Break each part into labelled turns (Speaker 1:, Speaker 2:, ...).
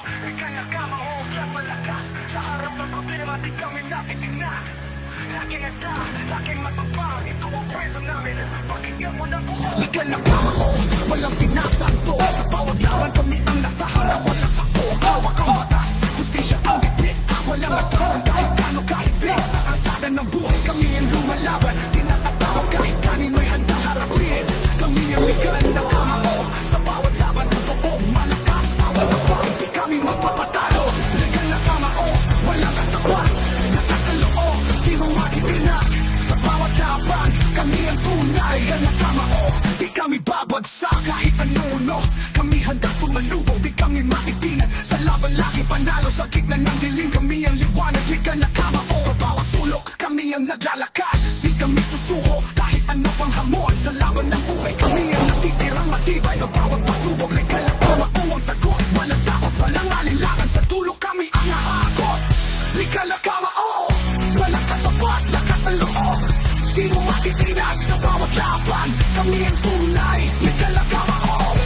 Speaker 1: ika'y nakamahog lang malakas. Sa harap ng problema di kami natitingnan. Laging handa, laging matapang. Ito ang kwento namin, pakinggan mo na buo. Ika'y nakamahog, walang sinasanto. Sa bawat laban kami ang nasa harap. Walang takbo, hawak ang batas. Hustisya ang bitbit, walang atrasan. Kahit kano kahibig, sa kalsada ng buhay kami ang lumalaban. Tinatawag kahit kanino'y handa harapin. Kami ang ika'y nakamahog. Sa bawat laban ng buo, malakas. Matapang, di kami magpapatalo. Ika'y nakamahog, walang katapat. Lakas ang loob, di mo matitinag. Sa bawat laban, kami ang tunay. Ang nakamahog, di kami babagsak. Kahit anunos, kami handang sumalubog. Di kami matitinag. Sa laban lagi panalo. Sa gitna ng dilim, kami ang liwanag. Ika'y nakamahog. Sa bawat sulok, kami ang naglalakad. Di kami susuko, kahit ano pang hamon. Sa laban ng buhay, kami ang natitirang matibay. Sa bawat pasubok, ika'y nakamahog ang sagot. Walang takot, walang alinlangan. Sa dulo kami ang nakakot. Ika'y nakamahog, walang katapat, lakas ang loob. Di mo matitinag sa bawat laban. Kami ang tunay, ika'y nakamahog.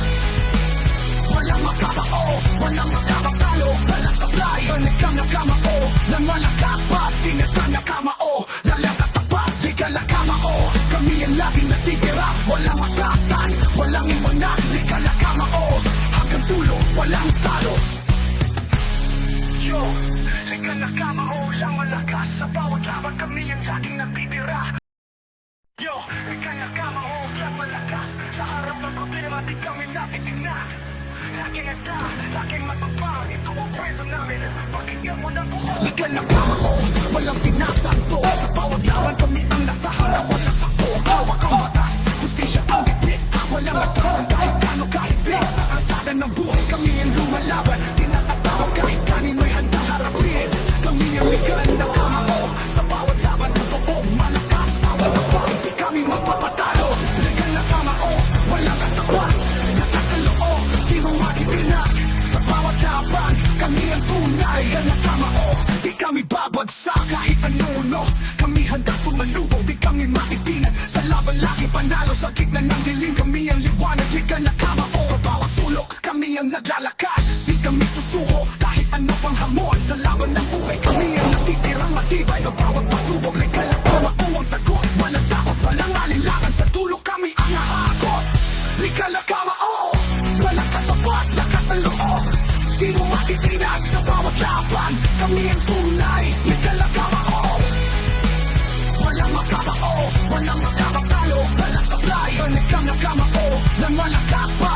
Speaker 1: Walang makakao, walang makakatalo. Walang sablay, ika'y nakamahog. Nang walang kapat, di na ka nakamahog. Walang katapat, ika'y nakamahog. Kami ang laging natitira, walang atasan. Walang iwanan, ika'y nakamahog. Hanggang dulo, walang talo. Yo, ika'y nakamahog lang malakas. Sa bawat laban kami ang laging natitira. Yo, ika'y nakamahog lang malakas. Sa harap ng problema di kami natitingnan. Laging handa, laging matapang. Ito ang kwento namin, pakinggan mo na buo. Ika'y nakamahog, walang sinasanto. Sa bawat laban kami ang nasa harap. Walang takbo, hawak ang batas. Hustisya ang bitbit, walang atrasan. Kahit kano kahibig, sa kalsada ng buhay kami ang lumalaban. Tinatawag kahit kanino'y handa harapin. Kami ang ika'y nakamahog. Sa bawat laban ng buo, malakas. Matapang, di kami magpapatalo. Ika'y nakamahog, walang katapat. Lakas ang loob, di mo matitinag. Sa bawat laban, kami ang tunay. Ang nakamahog, di kami babagsak. Kahit anunos, kami handang sumalubog. Di kami matitinag. Sa laban lagi panalo. Sa gitna ng dilim, kami ang liwanag. Ika'y nakamahog. Sa bawat sulok, kami ang naglalakad. Di kami susuko, kahit ano pang hamon. Sa laban ng buhay, kami ang natitirang matibay. Sa bawat pasubok, ika'y nakamahog ang sagot. Walang takot, walang alinlangan. Sa dulo kami ang nakakot. Ika'y nakamahog, walang katapat, lakas ang loob. Di mo matitinag sa bawat laban. Kami ang tunay, ika'y nakamahog. Walang makakao, walang makakatalo. Walang sablay, ika'y nakamahog. Nang walang kapat,